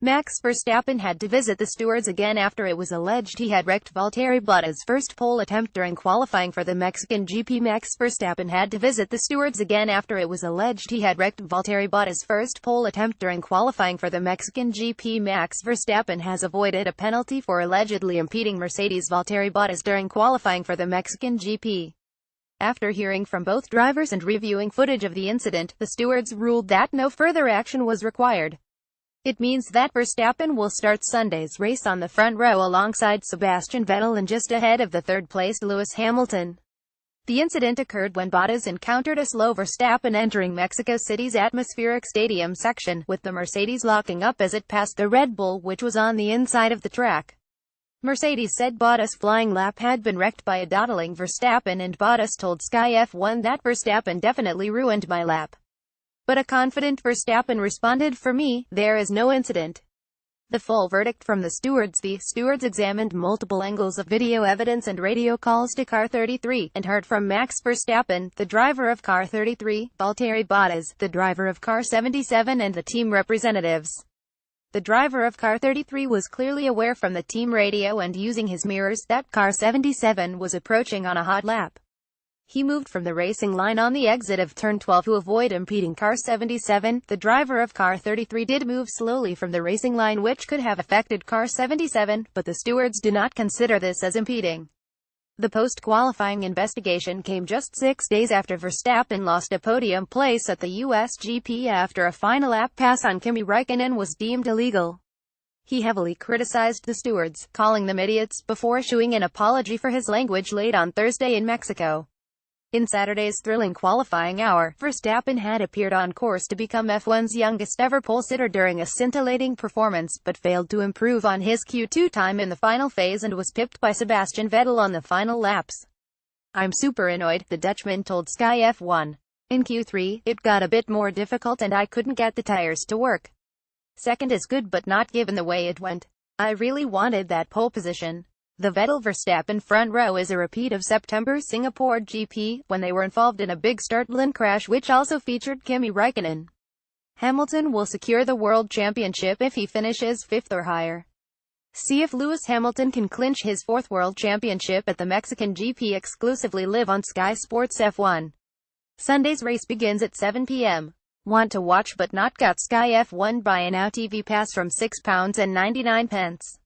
Max Verstappen had to visit the stewards again after it was alleged he had wrecked Valtteri Bottas' first pole attempt during qualifying for the Mexican GP. Max Verstappen had to visit the stewards again after it was alleged he had wrecked Valtteri Bottas' first pole attempt during qualifying for the Mexican GP. Max Verstappen has avoided a penalty for allegedly impeding Mercedes' Valtteri Bottas during qualifying for the Mexican GP. After hearing from both drivers and reviewing footage of the incident, the stewards ruled that no further action was required. It means that Verstappen will start Sunday's race on the front row alongside Sebastian Vettel and just ahead of the third-placed Lewis Hamilton. The incident occurred when Bottas encountered a slow Verstappen entering Mexico City's atmospheric stadium section, with the Mercedes locking up as it passed the Red Bull, which was on the inside of the track. Mercedes said Bottas' flying lap had been wrecked by a dawdling Verstappen, and Bottas told Sky F1 that Verstappen definitely ruined my lap. But a confident Verstappen responded, "For me, there is no incident." The full verdict from the stewards. The stewards examined multiple angles of video evidence and radio calls to car 33, and heard from Max Verstappen, the driver of car 33, Valtteri Bottas, the driver of car 77, and the team representatives. The driver of car 33 was clearly aware from the team radio and using his mirrors that car 77 was approaching on a hot lap. He moved from the racing line on the exit of turn 12 to avoid impeding car 77. The driver of car 33 did move slowly from the racing line, which could have affected car 77, but the stewards do not consider this as impeding. The post-qualifying investigation came just 6 days after Verstappen lost a podium place at the US GP after a final lap pass on Kimi Räikkönen was deemed illegal. He heavily criticized the stewards, calling them idiots, before issuing an apology for his language late on Thursday in Mexico. In Saturday's thrilling qualifying hour, Verstappen had appeared on course to become F1's youngest ever pole-sitter during a scintillating performance, but failed to improve on his Q2 time in the final phase and was pipped by Sebastian Vettel on the final laps. "I'm super annoyed," the Dutchman told Sky F1. "In Q3, it got a bit more difficult and I couldn't get the tires to work. Second is good but not given the way it went. I really wanted that pole position." The Vettel-Verstappen front row is a repeat of September's Singapore GP, when they were involved in a big start-blind crash which also featured Kimi Räikkönen. Hamilton will secure the World Championship if he finishes 5th or higher. See if Lewis Hamilton can clinch his 4th World Championship at the Mexican GP exclusively live on Sky Sports F1. Sunday's race begins at 7 p.m. Want to watch but not got Sky F1? Buy a Now TV Pass from £6.99.